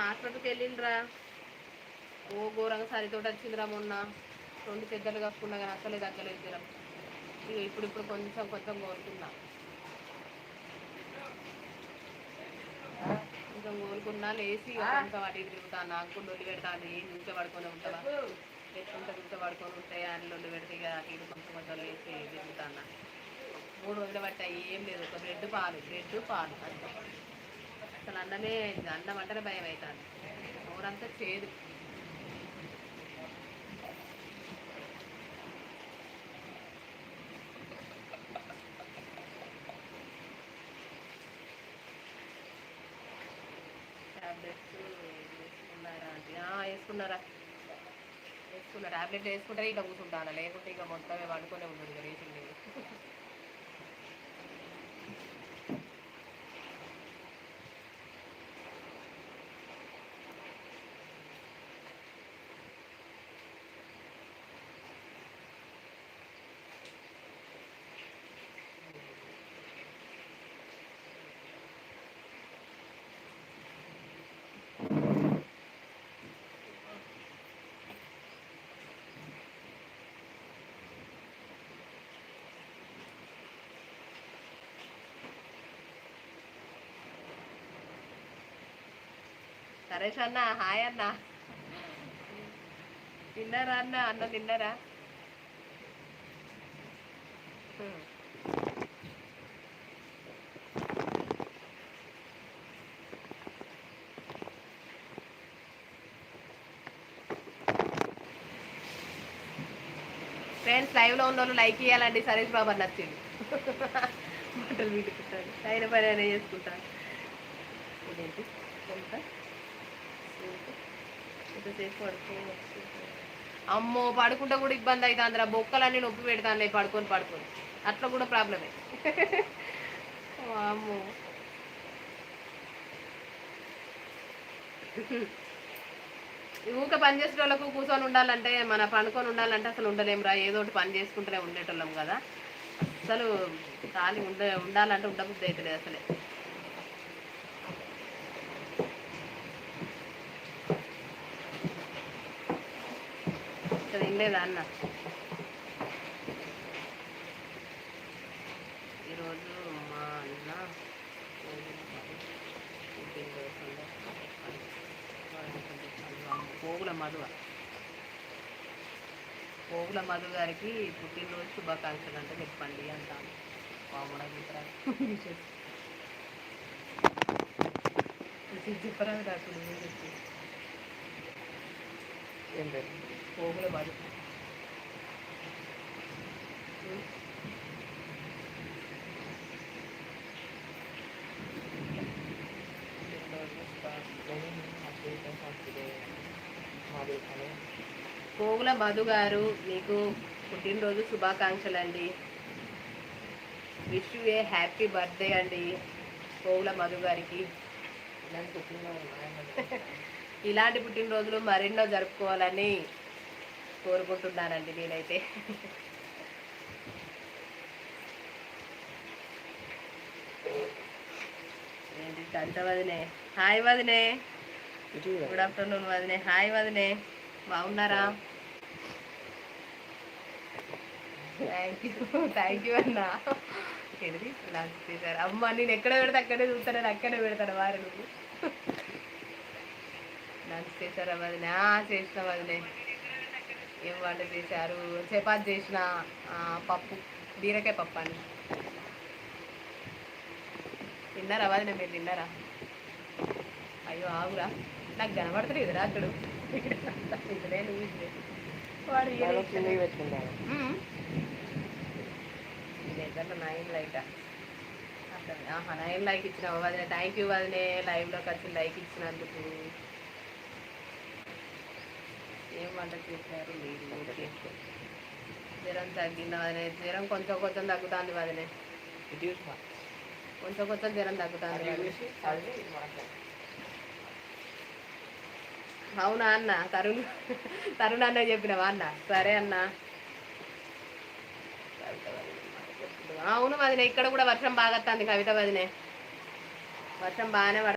హాస్పిటల్కి వెళ్ళిండ్రా. ఓ ఘోరంగా సరితో వచ్చిందిరా మొన్న. 2 చెద్దలు కప్పుకున్నా కానీ అసలే తగ్గలేదు జ్వరం. ఇక ఇప్పుడు కొంచెం కొంచెం కోలుకున్నా. కొంచెం కోలుకున్నా లేచి కొంచెం అటు ఇటు తిరుగుతాను. నాకు కూడా లొల్లి పెడతాను. ఏం చూసే పడుకొని ఉంటావా, ఎట్లుంటే చూసే పడుకొని ఉంటాయి అని లొల్లి పెడితే ఇక అటు ఇటు కొంచెం కొంచెం లేచి తిరుగుతాను. 3 రోజులు పట్టాయి. ఏం లేదు, ఒక బ్రెడ్ పాలు అంతే. అసలు అన్నం అంటేనే భయం అవుతుంది. నోరంతా చేదు. టాబ్లెట్స్ వేసుకున్నారా అంటే వేసుకున్నారా. టాబ్లెట్ వేసుకుంటే ఇట్లా కూర్చుంటాను, లేకుంటే ఇక మొత్తమే వండుకొనే ఉండదు ఇక రేసింగ్ లేదు. నరేష్ అన్న హాయ్ అన్న. తిన్నారా అన్న తిన్నారా. ఫ్రెండ్స్ లైవ్లో ఉన్న వాళ్ళు లైక్ ఇవ్వాలండి. సరేష్ బాబు అని నచ్చింది. బట్టలు వీటుకుంటాను, అయిన పని అయినా చేసుకుంటాను. ఇదేంటి ఎంతసేపు పడుకోవచ్చు. అమ్మో పడుకుంటే కూడా ఇబ్బంది అవుతుంది అందులో బొక్కలన్నీ నొప్పి పెడతాను పడుకొని అట్లా కూడా ప్రాబ్లమే. అమ్మో ఊక పని చేసే వాళ్ళకు కూర్చొని ఉండాలంటే, మన పండుకొని ఉండాలంటే అసలు ఉండలేమురా. ఏదో ఒకటి పని చేసుకుంటూనే ఉండేటోళ్ళం కదా. అసలు ఖాళీ ఉండాలంటే ఉండబుద్ధి అవుతుంది అసలే. తినలేదా అన్న. ఈరోజు మా అన్న పోగుల మధు గారికి పుట్టినరోజు శుభాకాంక్షలు అంటే చెప్పండి అంటాను. మామూలుగా చెప్పరా నాకు చెప్పి ఏంటంటే పోగుల మధు పోగుల మధు గారు మీకు పుట్టినరోజు శుభాకాంక్షలు అండి. Wish you A happy birthday అండి పోగుల మధు గారికి. ఇలాంటి పుట్టినరోజులు మరెన్నో జరుపుకోవాలని కోరుకుంటున్నానండి నేనైతే. ఏంటి కంట వదినే హాయ్ వదినే. గుడ్ ఆఫ్టర్నూన్ వదినే. హాయ్ వదినే, బాగున్నారా. థ్యాంక్ యూ అన్నా. ఏంటి లంచ్ చేశారు. అమ్మ నేను ఎక్కడ పెడితే అక్కడే చూస్తాను, అక్కడే పెడతాను వారు. నువ్వు లంచ్ చేశారా వదినే. చేసిన వదినే. ఏం వంట చేశారు. చపాతి చేసిన, పప్పు, బీరకాయ పప్పు అని. తిన్నారా వదినే, మీరు తిన్నారా. అయ్యో ఆగురా, నాకు కనబడతలేదురా అక్కడ. ఇదే నువ్వు ఇదే వాడు నిజంగా 9 లైక్. అట్లా 9 లైక్ ఇచ్చినావు వదిలే. థ్యాంక్ యూ వదిలే. లైవ్లోకి వచ్చి లైక్ ఇచ్చినందుకు. ఏం వంట చేశారు మీరు. జ్వరం తగ్గిందా వదిలే. జ్వరం కొంచెం కొంచెం తగ్గుతుంది వదిలే. కొంచెం కొంచెం జ్వరం తగ్గుతుంది. అవునా అన్న. తరుణ్ అన్న చెప్పినావా అన్న. సరే అన్న. అవును వదినే, ఇక్కడ కూడా వర్షం బాగా వస్తుంది కవిత వదినే. వర్షం బాగానే